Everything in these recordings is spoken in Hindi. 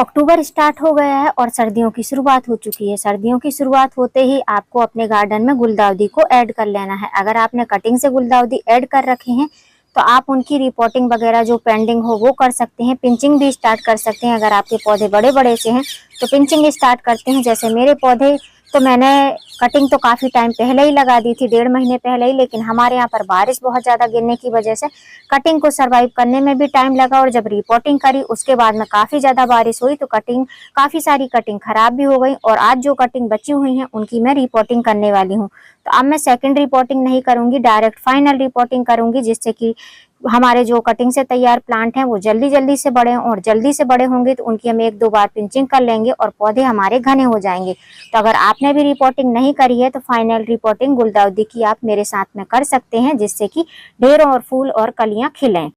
अक्टूबर स्टार्ट हो गया है और सर्दियों की शुरुआत हो चुकी है। सर्दियों की शुरुआत होते ही आपको अपने गार्डन में गुलदाउदी को ऐड कर लेना है। अगर आपने कटिंग से गुलदाउदी ऐड कर रखे हैं तो आप उनकी रिपोर्टिंग वगैरह जो पेंडिंग हो वो कर सकते हैं। पिंचिंग भी स्टार्ट कर सकते हैं। अगर आपके पौधे बड़े बड़े से हैं तो पिंचिंग स्टार्ट करते हैं। जैसे मेरे पौधे तो मैंने कटिंग तो काफ़ी टाइम पहले ही लगा दी थी, 1.5 महीने पहले ही, लेकिन हमारे यहाँ पर बारिश बहुत ज़्यादा गिरने की वजह से कटिंग को सरवाइव करने में भी टाइम लगा। और जब रिपोर्टिंग करी उसके बाद में काफ़ी ज़्यादा बारिश हुई तो काफ़ी सारी कटिंग खराब भी हो गई। और आज जो कटिंग बची हुई हैं उनकी मैं रिपोर्टिंग करने वाली हूँ। तो अब मैं सेकेंड रिपोर्टिंग नहीं करूँगी, डायरेक्ट फाइनल रिपोर्टिंग करूँगी, जिससे कि हमारे जो कटिंग से तैयार प्लांट हैं वो जल्दी जल्दी से बड़े हों। और जल्दी से बड़े होंगे तो उनकी हम 1-2 बार पिंचिंग कर लेंगे और पौधे हमारे घने हो जाएंगे। तो अगर आपने भी रिपोर्टिंग नहीं करी है तो फाइनल रिपोर्टिंग गुलदाउदी की आप मेरे साथ में कर सकते हैं, जिससे कि ढेरों और फूल और कलियां खिलें।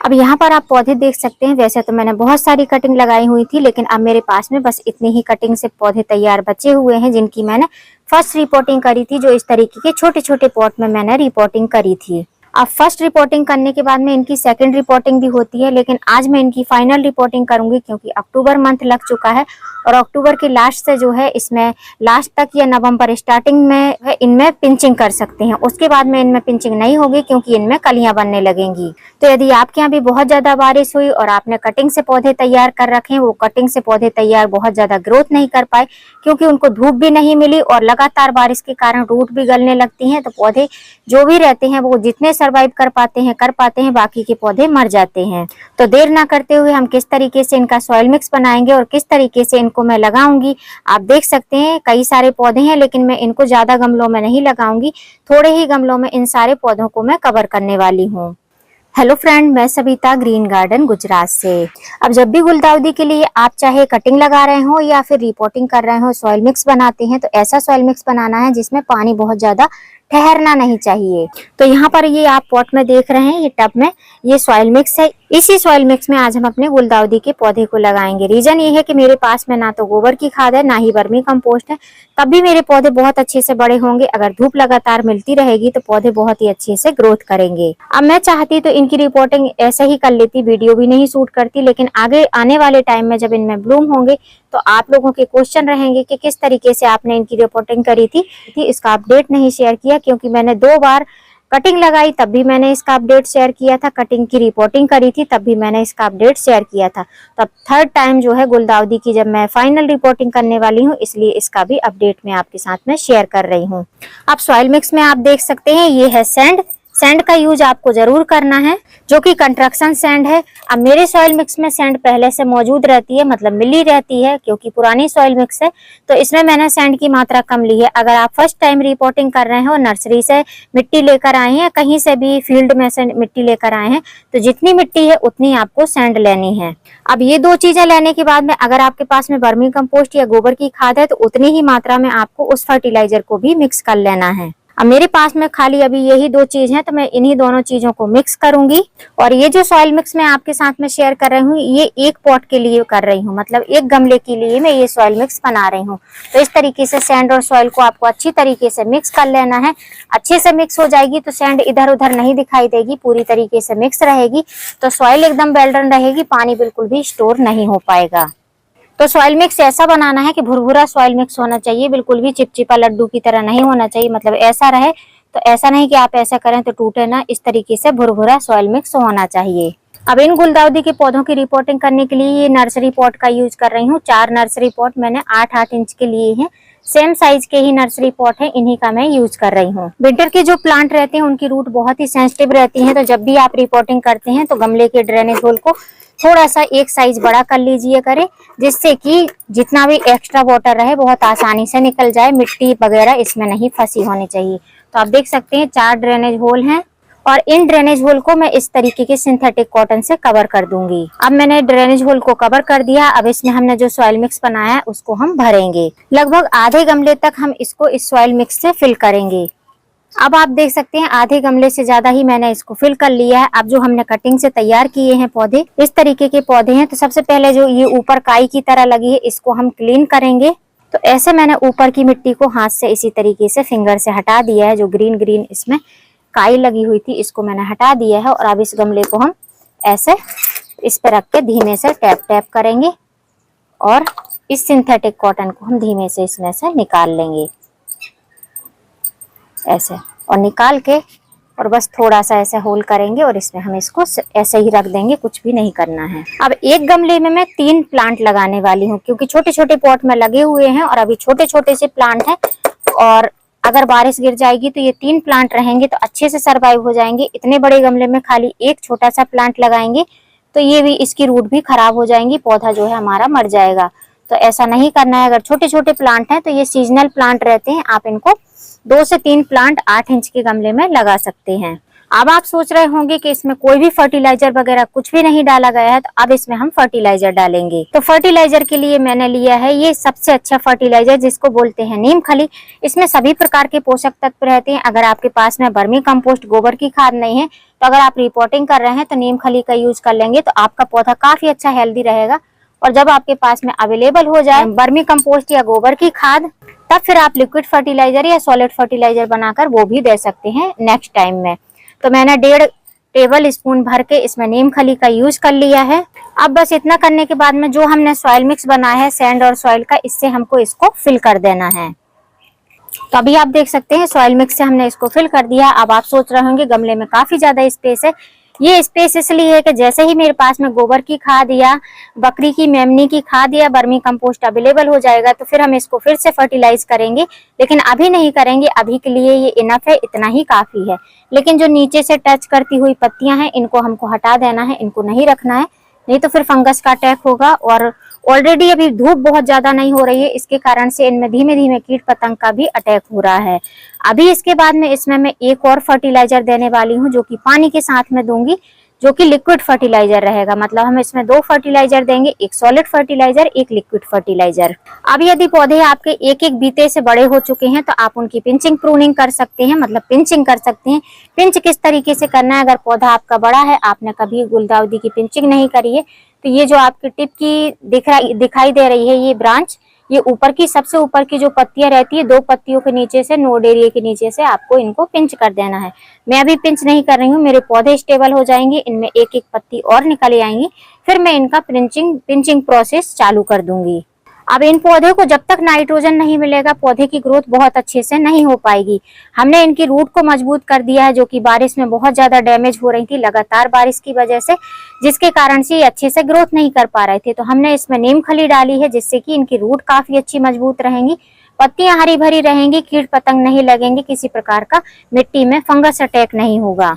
अब यहाँ पर आप पौधे देख सकते हैं। वैसे तो मैंने बहुत सारी कटिंग लगाई हुई थी, लेकिन अब मेरे पास में बस इतनी ही कटिंग से पौधे तैयार बचे हुए हैं, जिनकी मैंने फर्स्ट रिपोर्टिंग करी थी, जो इस तरीके के छोटे छोटे पॉट में मैंने रिपोर्टिंग करी थी। अब फर्स्ट रिपोर्टिंग करने के बाद में इनकी सेकंड रिपोर्टिंग भी होती है, लेकिन आज मैं इनकी फाइनल रिपोर्टिंग करूंगी, क्योंकि अक्टूबर मंथ लग चुका है और अक्टूबर के लास्ट से जो है इसमें लास्ट तक या नवंबर स्टार्टिंग में इनमें पिंचिंग कर सकते हैं। उसके बाद में इनमें पिंचिंग नहीं होगी, क्योंकि इनमें कलियां बनने लगेंगी। तो यदि आपके यहाँ भी बहुत ज्यादा बारिश हुई और आपने कटिंग से पौधे तैयार कर रखे, वो कटिंग से पौधे तैयार बहुत ज्यादा ग्रोथ नहीं कर पाए, क्योंकि उनको धूप भी नहीं मिली और लगातार बारिश के कारण रूट भी गलने लगती हैं, तो पौधे जो भी रहते हैं वो जितने सर्वाइव कर पाते हैं, बाकी के पौधे मर जाते हैं। तो देर ना करते हुए हम किस तरीके से इनका सॉइल मिक्स बनाएंगे और किस तरीके से इनको मैं लगाऊंगी, आप देख सकते हैं। कई सारे पौधे हैं, लेकिन मैं इनको ज्यादा गमलों में नहीं लगाऊंगी, थोड़े ही गमलों में इन सारे पौधों को मैं कवर करने वाली हूँ। हेलो फ्रेंड, मैं सविता ग्रीन गार्डन गुजरात से। अब जब भी गुलदाउदी के लिए आप चाहे कटिंग लगा रहे हो या फिर रिपोर्टिंग कर रहे हो, सॉइल मिक्स बनाते हैं, तो ऐसा सॉइल मिक्स बनाना है जिसमें पानी बहुत ज्यादा ठहरना नहीं चाहिए। तो यहाँ पर ये आप पॉट में देख रहे हैं, ये टब में ये सॉइल मिक्स है। इसी सॉइल मिक्स में आज हम अपने गुलदाउदी के पौधे को लगाएंगे। रीजन ये है कि मेरे पास में ना तो गोबर की खाद है, ना ही वर्मी कंपोस्ट है, तब भी मेरे पौधे बहुत अच्छे से बड़े होंगे। अगर धूप लगातार मिलती रहेगी तो पौधे बहुत ही अच्छे से ग्रोथ करेंगे। अब मैं चाहती तो इनकी रिपोर्टिंग ऐसे ही कर लेती, वीडियो भी नहीं शूट करती, लेकिन आगे आने वाले टाइम में जब इनमें ब्लूम होंगे तो आप लोगों के क्वेश्चन रहेंगे कि किस तरीके से आपने इनकी रिपोर्टिंग करी थी। इसका अपडेट नहीं शेयर किया, क्योंकि मैंने 2 बार कटिंग लगाई तब भी मैंने इसका अपडेट शेयर किया था, कटिंग की रिपोर्टिंग करी थी तब भी मैंने इसका अपडेट शेयर किया था। तब थर्ड टाइम जो है गुलदाउदी की जब मैं फाइनल रिपोर्टिंग करने वाली हूँ, इसलिए इसका भी अपडेट मैं आपके साथ में शेयर कर रही हूँ। अब सॉइल मिक्स में आप देख सकते हैं ये है सैंड। सैंड का यूज आपको जरूर करना है, जो कि कंस्ट्रक्शन सैंड है। अब मेरे सॉइल मिक्स में सैंड पहले से मौजूद रहती है, मतलब मिली रहती है, क्योंकि पुरानी सॉइल मिक्स है, तो इसमें मैंने सैंड की मात्रा कम ली है। अगर आप फर्स्ट टाइम रिपोर्टिंग कर रहे हो, नर्सरी से मिट्टी लेकर आए हैं, कहीं से भी फील्ड में से मिट्टी लेकर आए हैं, तो जितनी मिट्टी है उतनी आपको सैंड लेनी है। अब ये 2 चीजें लेने के बाद में अगर आपके पास में वर्मी कंपोस्ट या गोबर की खाद है तो उतनी ही मात्रा में आपको उस फर्टिलाइजर को भी मिक्स कर लेना है। अब मेरे पास में खाली अभी यही 2 चीज हैं, तो मैं इन्हीं दोनों चीजों को मिक्स करूंगी। और ये जो सॉइल मिक्स मैं आपके साथ में शेयर कर रही हूँ, ये एक पॉट के लिए कर रही हूँ, मतलब एक गमले के लिए मैं ये सॉइल मिक्स बना रही हूँ। तो इस तरीके से सैंड और सॉइल को आपको अच्छी तरीके से मिक्स कर लेना है। अच्छे से मिक्स हो जाएगी तो सैंड इधर उधर नहीं दिखाई देगी, पूरी तरीके से मिक्स रहेगी, तो सॉइल एकदम वेल डन रहेगी, पानी बिल्कुल भी स्टोर नहीं हो पाएगा। तो सॉइल मिक्स ऐसा बनाना है कि भुरभुरा सॉइल मिक्स होना चाहिए, बिल्कुल भी चिपचिपा लड्डू की तरह नहीं होना चाहिए, मतलब ऐसा रहे। तो ऐसा नहीं कि आप ऐसा करें तो टूटे ना, इस तरीके से भुरभुरा सॉइल मिक्स होना चाहिए। अब इन गुलदाउदी के पौधों की रिपोर्टिंग करने के लिए ये नर्सरी पॉट का यूज कर रही हूँ। 4 नर्सरी पॉट मैंने 8-8 इंच के लिए हैं, सेम साइज के ही नर्सरी पॉट है, इन्हीं का मैं यूज कर रही हूँ। विंटर के जो प्लांट रहते हैं उनकी रूट बहुत ही सेंसिटिव रहती है, तो जब भी आप रिपोर्टिंग करते हैं तो गमले के ड्रेनेज होल को थोड़ा सा एक साइज बड़ा कर लीजिए करें, जिससे कि जितना भी एक्स्ट्रा वाटर रहे बहुत आसानी से निकल जाए, मिट्टी वगैरह इसमें नहीं फंसी होनी चाहिए। तो आप देख सकते हैं 4 ड्रेनेज होल हैं और इन ड्रेनेज होल को मैं इस तरीके के सिंथेटिक कॉटन से कवर कर दूंगी। अब मैंने ड्रेनेज होल को कवर कर दिया। अब इसमें हमने जो सॉइल मिक्स बनाया है उसको हम भरेंगे। लगभग आधे गमले तक हम इसको इस सॉइल मिक्स से फिल करेंगे। अब आप देख सकते हैं आधे गमले से ज्यादा ही मैंने इसको फिल कर लिया है। अब जो हमने कटिंग से तैयार किए हैं पौधे, इस तरीके के पौधे हैं, तो सबसे पहले जो ये ऊपर काई की तरह लगी है इसको हम क्लीन करेंगे। तो ऐसे मैंने ऊपर की मिट्टी को हाथ से इसी तरीके से फिंगर से हटा दिया है। जो ग्रीन ग्रीन इसमें काई लगी हुई थी इसको मैंने हटा दिया है। और अब इस गमले को हम ऐसे इस पे रख के धीमे से टैप टैप करेंगे और इस सिंथेटिक कॉटन को हम धीमे से इसमें से निकाल लेंगे ऐसे, और निकाल के और बस थोड़ा सा ऐसे होल करेंगे और इसमें हम इसको ऐसे ही रख देंगे, कुछ भी नहीं करना है। अब एक गमले में मैं 3 प्लांट लगाने वाली हूँ, क्योंकि छोटे छोटे पॉट में लगे हुए हैं और अभी छोटे छोटे से प्लांट हैं, और अगर बारिश गिर जाएगी तो ये 3 प्लांट रहेंगे तो अच्छे से सरवाइव हो जाएंगे। इतने बड़े गमले में खाली एक छोटा सा प्लांट लगाएंगे तो ये भी, इसकी रूट भी खराब हो जाएंगी, पौधा जो है हमारा मर जाएगा। तो ऐसा नहीं करना है। अगर छोटे छोटे प्लांट हैं तो ये सीजनल प्लांट रहते हैं, आप इनको 2 से 3 प्लांट 8 इंच के गमले में लगा सकते हैं। अब आप सोच रहे होंगे कि इसमें कोई भी फर्टिलाइजर वगैरह कुछ भी नहीं डाला गया है, तो अब इसमें हम फर्टिलाइजर डालेंगे। तो फर्टिलाइजर के लिए मैंने लिया है ये सबसे अच्छा फर्टिलाइजर, जिसको बोलते हैं नीम खली। इसमें सभी प्रकार के पोषक तत्व रहते हैं। अगर आपके पास में वर्मी कंपोस्ट, गोबर की खाद नहीं है, तो अगर आप रिपोर्टिंग कर रहे हैं तो नीम खली का यूज कर लेंगे तो आपका पौधा काफी अच्छा हेल्दी रहेगा। और जब आपके पास में अवेलेबल हो जाए वर्मी कंपोस्ट या गोबर की खाद, तब फिर आप लिक्विड फर्टिलाइजर या सॉलिड फर्टिलाइजर बनाकर वो भी दे सकते हैं नेक्स्ट टाइम में। तो मैंने 1.5 टेबल स्पून भर के इसमें नीम खली का यूज कर लिया है। अब बस इतना करने के बाद में जो हमने सॉइल मिक्स बनाया है सैंड और सॉइल का, इससे हमको इसको फिल कर देना है। तो अभी आप देख सकते हैं सॉइल मिक्स से हमने इसको फिल कर दिया। अब आप सोच रहे होंगे गमले में काफी ज्यादा स्पेस है। ये स्पेस इसलिए है कि जैसे ही मेरे पास में गोबर की खाद या बकरी की मेमनी की खाद या वर्मी कंपोस्ट अवेलेबल हो जाएगा तो फिर हम इसको फिर से फर्टिलाइज करेंगे, लेकिन अभी नहीं करेंगे। अभी के लिए ये इनफ है, इतना ही काफी है। लेकिन जो नीचे से टच करती हुई पत्तियां हैं इनको हमको हटा देना है, इनको नहीं रखना है, नहीं तो फिर फंगस का अटैक होगा। और ऑलरेडी अभी धूप बहुत ज्यादा नहीं हो रही है, इसके कारण से इनमें धीमे धीमे कीट पतंग का भी अटैक हो रहा है। अभी इसके बाद में इसमें मैं एक और फर्टिलाइजर देने वाली हूँ, जो कि पानी के साथ में दूंगी, जो कि लिक्विड फर्टिलाइजर रहेगा। मतलब हम इसमें 2 फर्टिलाइजर देंगे, एक सॉलिड फर्टिलाइजर, एक लिक्विड फर्टिलाइजर। अब यदि पौधे आपके एक एक बीते से बड़े हो चुके हैं तो आप उनकी पिंचिंग प्रूनिंग कर सकते हैं, मतलब पिंचिंग कर सकते हैं। पिंच किस तरीके से करना है, अगर पौधा आपका बड़ा है, आपने कभी गुलदाउदी की पिंचिंग नहीं करी है, तो ये जो आपकी टिप की दिखाई दे रही है ये ब्रांच, ये ऊपर की, सबसे ऊपर की जो पत्तियां रहती है, 2 पत्तियों के नीचे से, नोड एरिया के नीचे से आपको इनको पिंच कर देना है। मैं अभी पिंच नहीं कर रही हूँ, मेरे पौधे स्टेबल हो जाएंगे, इनमें एक एक पत्ती और निकल आएंगी, फिर मैं इनका पिंचिंग प्रोसेस चालू कर दूंगी। अब इन पौधे को जब तक नाइट्रोजन नहीं मिलेगा पौधे की ग्रोथ बहुत अच्छे से नहीं हो पाएगी। हमने इनकी रूट को मजबूत कर दिया है, जो कि बारिश में बहुत ज्यादा डैमेज हो रही थी लगातार बारिश की वजह से, जिसके कारण से ये अच्छे से ग्रोथ नहीं कर पा रहे थे। तो हमने इसमें नीम खली डाली है, जिससे कि इनकी रूट काफी अच्छी मजबूत रहेंगी, पत्तियां हरी भरी रहेंगी, कीट पतंग नहीं लगेंगे, किसी प्रकार का मिट्टी में फंगस अटैक नहीं होगा।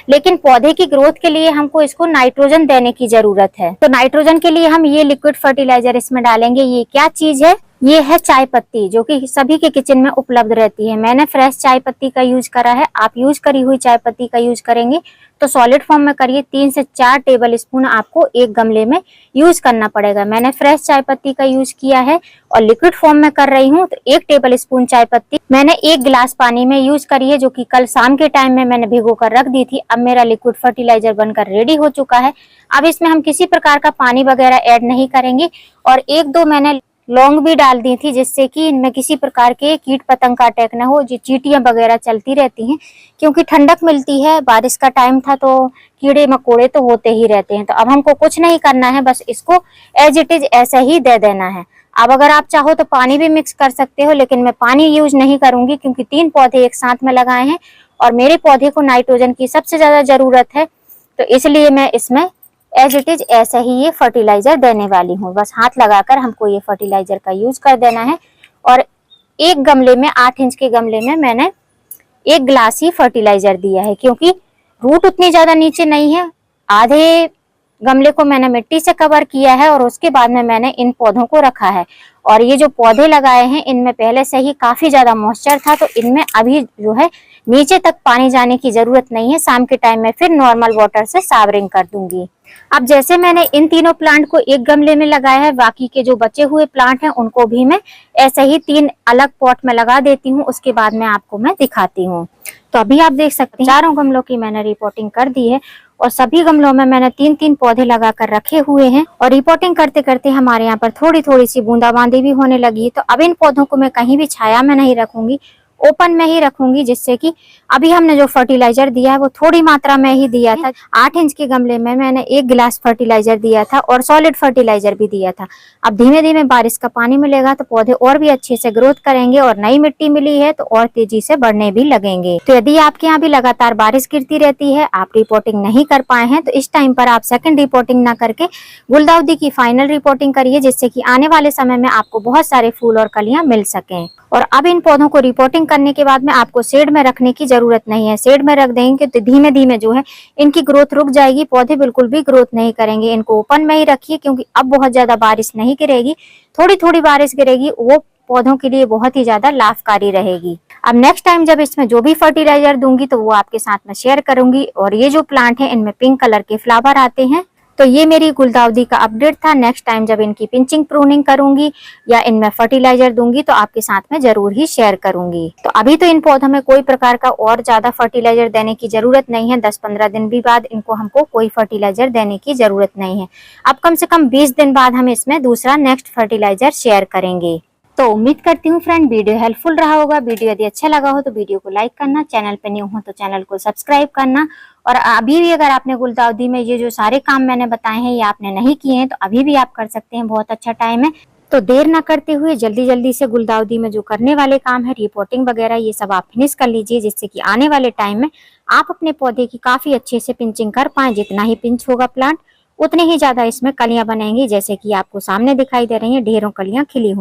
लेकिन पौधे की ग्रोथ के लिए हमको इसको नाइट्रोजन देने की जरूरत है। तो नाइट्रोजन के लिए हम ये लिक्विड फर्टिलाइजर इसमें डालेंगे। ये क्या चीज है, ये है चाय पत्ती, जो कि सभी के किचन में उपलब्ध रहती है। मैंने फ्रेश चाय पत्ती का यूज करा है, आप यूज करी हुई चाय पत्ती का यूज करेंगे तो सॉलिड फॉर्म में करिए 3 से 4 टेबल स्पून आपको एक गमले में यूज करना पड़ेगा। मैंने फ्रेश चाय पत्ती का यूज किया है और लिक्विड फॉर्म में कर रही हूँ, तो 1 टेबल स्पून चाय पत्ती मैंने 1 गिलास पानी में यूज करी है, जो कि कल शाम के टाइम में मैंने भिगो कर रख दी थी। अब मेरा लिक्विड फर्टिलाइजर बनकर रेडी हो चुका है। अब इसमें हम किसी प्रकार का पानी वगैरह ऐड नहीं करेंगे, और 1-2 मैंने लौंग भी डाल दी थी, जिससे कि इनमें किसी प्रकार के कीट पतंग का अटैक न हो। जो चींटियां वगैरह चलती रहती हैं, क्योंकि ठंडक मिलती है, बारिश का टाइम था तो कीड़े मकोड़े तो होते ही रहते हैं। तो अब हमको कुछ नहीं करना है, बस इसको एज इट इज ऐसे ही दे देना है। अब अगर आप चाहो तो पानी भी मिक्स कर सकते हो, लेकिन मैं पानी यूज नहीं करूंगी, क्योंकि 3 पौधे एक साथ में लगाए हैं और मेरे पौधे को नाइट्रोजन की सबसे ज्यादा जरूरत है। तो इसलिए मैं इसमें एज इट इज ऐसे ही ये फर्टिलाइजर देने वाली हूँ। बस हाथ लगाकर हमको ये फर्टिलाइजर का यूज कर देना है। और एक गमले में, 8 इंच के गमले में मैंने 1 गिलास ही फर्टिलाइजर दिया है, क्योंकि रूट उतनी ज्यादा नीचे नहीं है। आधे गमले को मैंने मिट्टी से कवर किया है और उसके बाद में मैंने इन पौधों को रखा है। और ये जो पौधे लगाए हैं इनमें पहले से ही काफी ज्यादा मॉइस्चर था, तो इनमें अभी जो है नीचे तक पानी जाने की जरूरत नहीं है। शाम के टाइम में फिर नॉर्मल वाटर से सावरिंग कर दूंगी। अब जैसे मैंने इन तीनों प्लांट को एक गमले में लगाया है, बाकी के जो बचे हुए प्लांट हैं उनको भी मैं ऐसे ही 3 अलग पॉट में लगा देती हूँ। उसके बाद में आपको मैं दिखाती हूँ। तो अभी आप देख सकते हैं 4 गमलों की मैंने रिपोर्टिंग कर दी है और सभी गमलों में मैंने 3-3 पौधे लगाकर रखे हुए हैं। और रिपोर्टिंग करते करते हमारे यहाँ पर थोड़ी थोड़ी सी बूंदाबांदी भी होने लगी है। तो अब इन पौधों को मैं कहीं भी छाया में नहीं रखूंगी, ओपन में ही रखूंगी, जिससे कि अभी हमने जो फर्टिलाइजर दिया है वो थोड़ी मात्रा में ही दिया था। 8 इंच के गमले में मैंने 1 गिलास फर्टिलाइजर दिया था और सॉलिड फर्टिलाइजर भी दिया था। अब धीमे धीमे बारिश का पानी मिलेगा तो पौधे और भी अच्छे से ग्रोथ करेंगे और नई मिट्टी मिली है तो और तेजी से बढ़ने भी लगेंगे। तो यदि आपके यहाँ भी लगातार बारिश गिरती रहती है, आप रिपोर्टिंग नहीं कर पाए हैं, तो इस टाइम पर आप सेकंड रिपोर्टिंग ना करके गुलदाउदी की फाइनल रिपोर्टिंग करिए, जिससे कि आने वाले समय में आपको बहुत सारे फूल और कलियां मिल सकें। और अब इन पौधों को रिपोर्टिंग करने के बाद में आपको शेड में रखने की जरूरत नहीं है। शेड में रख देंगे तो धीमे धीमे जो है इनकी ग्रोथ रुक जाएगी, पौधे बिल्कुल भी ग्रोथ नहीं करेंगे। इनको ओपन में ही रखिए, क्योंकि अब बहुत ज्यादा बारिश नहीं गिरेगी, थोड़ी थोड़ी बारिश गिरेगी, वो पौधों के लिए बहुत ही ज्यादा लाभकारी रहेगी। अब नेक्स्ट टाइम जब इसमें जो भी फर्टिलाइजर दूंगी तो वो आपके साथ में शेयर करूंगी। और ये जो प्लांट है इनमें पिंक कलर के फ्लावर आते हैं। तो ये मेरी गुलदाउदी का अपडेट था। नेक्स्ट टाइम जब इनकी पिंचिंग प्रूनिंग करूंगी या इनमें फर्टिलाइजर दूंगी तो आपके साथ में जरूर ही शेयर करूंगी। तो अभी तो इन पौधों में कोई प्रकार का और ज्यादा फर्टिलाइजर देने की जरूरत नहीं है। 10-15 दिन भी बाद इनको हमको कोई फर्टिलाइजर देने की जरूरत नहीं है। अब कम से कम 20 दिन बाद हम इसमें दूसरा नेक्स्ट फर्टिलाइजर शेयर करेंगे। तो उम्मीद करती हूँ फ्रेंड वीडियो हेल्पफुल रहा होगा। वीडियो यदि अच्छा लगा हो तो वीडियो को लाइक करना, चैनल पे न्यू हो तो चैनल को सब्सक्राइब करना। और अभी भी अगर आपने गुलदाउदी में ये जो सारे काम मैंने बताए हैं ये आपने नहीं किए हैं तो अभी भी आप कर सकते हैं, बहुत अच्छा टाइम है। तो देर ना करते हुए जल्दी जल्दी से गुलदाउदी में जो करने वाले काम है, रिपोर्टिंग वगैरह, ये सब आप फिनिश कर लीजिए, जिससे कि आने वाले टाइम में आप अपने पौधे की काफी अच्छे से पिंचिंग कर पाए। जितना ही पिंच होगा प्लांट उतनी ही ज्यादा इसमें कलियां बनेंगी, जैसे कि आपको सामने दिखाई दे रही हैं, ढेरों कलियां खिली हुई।